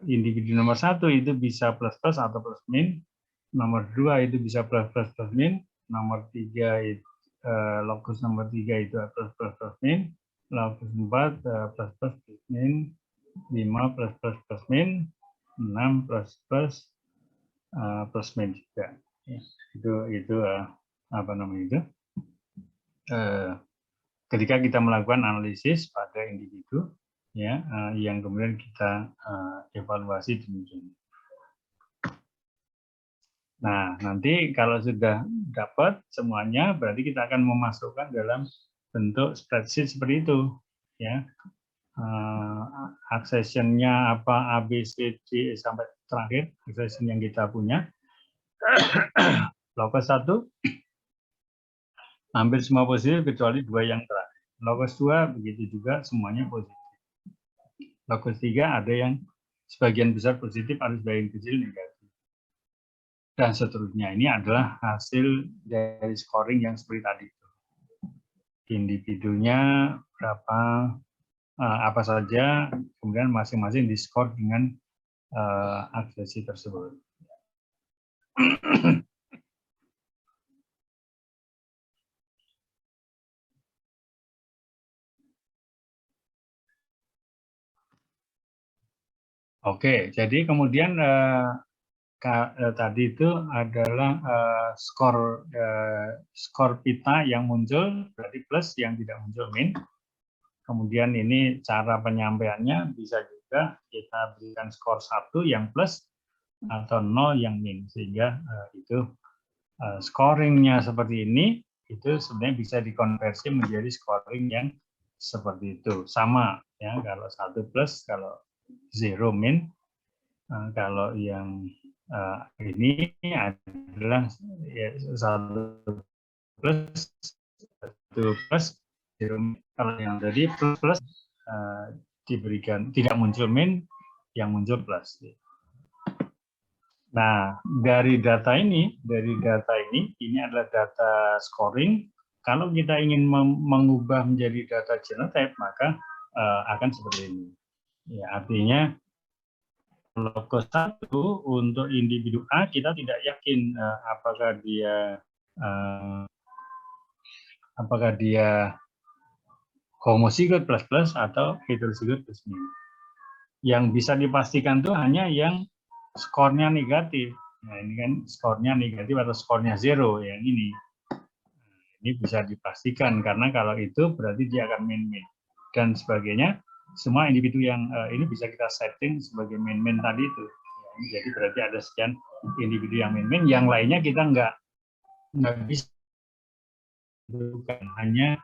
individu nomor 1 itu bisa plus-plus atau plus min, nomor 2 itu bisa plus-plus plus min, nomor 3 itu lokus nomor 3 itu plus-plus plus min, lokus 4 plus-plus plus min, 5 plus-plus plus min, 6 plus-plus plus min juga. Ya, itu apa namanya itu? Ketika kita melakukan analisis pada individu ya yang kemudian kita evaluasi demikian. Nah, nanti kalau sudah dapat semuanya berarti kita akan memasukkan dalam bentuk spreadsheet seperti itu ya. Accession-nya apa, A, B, C, D sampai terakhir accession yang kita punya. Lokus 1 hampir semua positif kecuali 2 yang terakhir. Lokus 2 begitu juga semuanya positif. Lokus 3 ada yang sebagian besar positif, ada sebagian kecil negatif. Dan seterusnya. Ini adalah hasil dari scoring yang seperti tadi. Individunya berapa, apa saja, kemudian masing-masing diskor dengan aksesi tersebut. Oke, jadi kemudian tadi itu adalah skor pita yang muncul berarti plus, yang tidak muncul min. Kemudian ini cara penyampaiannya bisa juga kita berikan skor 1 yang plus atau 0 yang min, sehingga itu scoringnya seperti ini itu sebenarnya bisa dikonversi menjadi scoring yang seperti itu, sama ya, kalau 1 plus, kalau 0 min. Kalau yang ini adalah ya, 1 plus, 1 plus, 0. Kalau yang tadi plus diberikan tidak muncul min, yang muncul plus. Nah, dari data ini ini adalah data scoring. Kalau kita ingin mengubah menjadi data genotype, maka akan seperti ini. Ya, artinya lokus 1 untuk individu A kita tidak yakin apakah dia homozigot plus atau heterozigot plus min. Yang bisa dipastikan tuh hanya yang skornya negatif. Nah, ini kan skornya negatif atau skornya 0 yang ini. Ini bisa dipastikan karena kalau itu berarti dia akan min-min dan sebagainya. Semua individu yang ini bisa kita setting sebagai min-min tadi itu. Jadi berarti ada sekian individu yang min-min, yang lainnya kita nggak bisa. Bukan hanya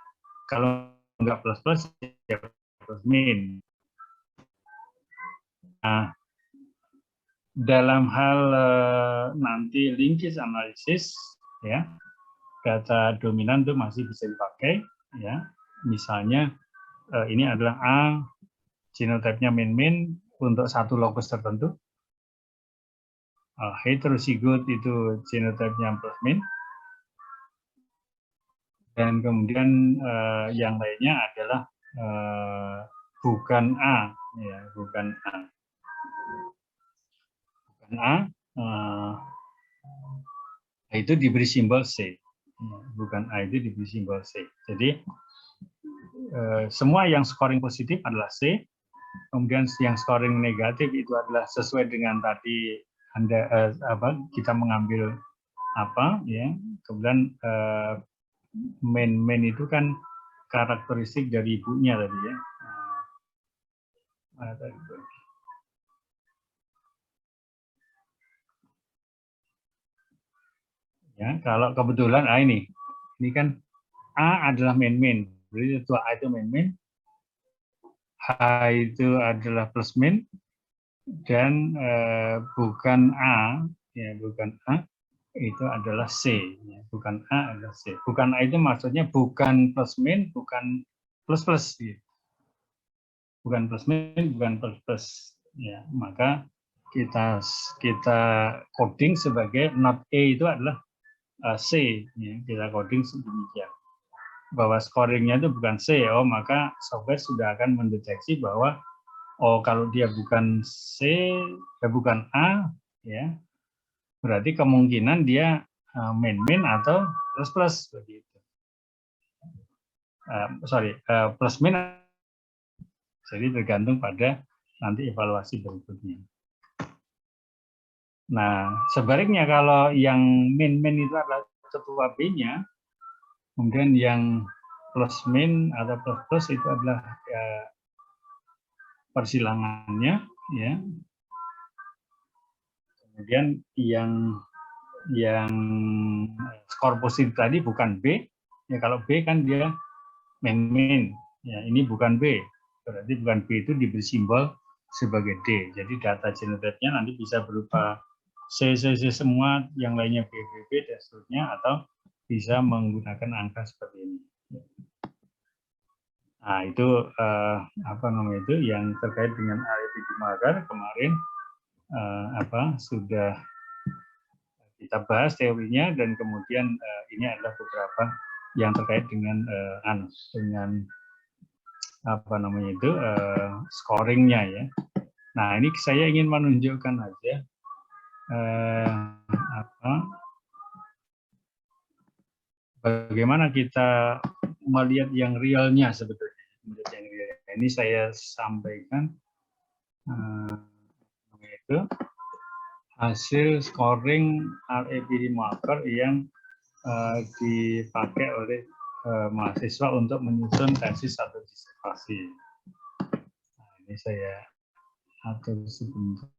kalau nggak plus ya plus min. Nah, dalam hal nanti linkage analisis ya, data dominan itu masih bisa dipakai ya. Misalnya ini adalah A, genotype-nya min-min untuk satu lokus tertentu. Heterozigot itu genotype-nya plus-min. Dan kemudian yang lainnya adalah bukan A, ya, bukan A. Bukan A, itu diberi simbol C. Bukan A itu diberi simbol C. Jadi semua yang scoring positif adalah C, kemudian yang scoring negatif itu adalah sesuai dengan tadi kita mengambil apa ya, kemudian main itu kan karakteristik dari ibunya tadi ya. Ya, kalau kebetulan ini kan A adalah main, berarti itu A itu main, H itu adalah plus min, dan bukan A, ya bukan A, itu adalah C, ya, bukan A adalah C. Bukan A itu maksudnya bukan plus min, bukan plus plus, gitu. Bukan plus min, bukan plus plus, ya. Maka kita coding sebagai not A itu adalah C, ya. Kita coding sedemikian bahwa scoringnya itu bukan C, maka software sudah akan mendeteksi bahwa kalau dia bukan C, bukan A, ya berarti kemungkinan dia min atau plus begitu. Plus min, jadi tergantung pada nanti evaluasi berikutnya. Nah, sebaliknya kalau yang min itu adalah ketua B-nya, kemudian yang plus min atau plus itu adalah persilangannya, ya. Kemudian yang skor positif tadi bukan B, ya kalau B kan dia min, ya ini bukan B, berarti bukan B itu diberi simbol sebagai D. Jadi data genotype-nya nanti bisa berupa C semua, yang lainnya B dan seterusnya, atau bisa menggunakan angka seperti ini. Nah, itu yang terkait dengan RFID marker kemarin sudah kita bahas teorinya, dan kemudian ini adalah beberapa yang terkait dengan scoringnya ya. Nah, ini saya ingin menunjukkan aja bagaimana kita melihat yang realnya sebetulnya. Ini saya sampaikan itu hasil scoring RAPD marker yang dipakai oleh mahasiswa untuk menyusun tesis atau disertasi. Nah, ini saya atur sebentar.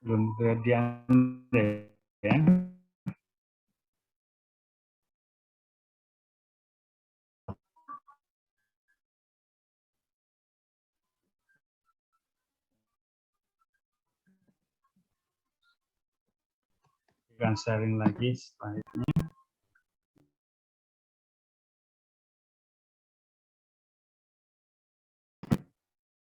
Belum kemudian ya. Akan sharing lagi selanjutnya.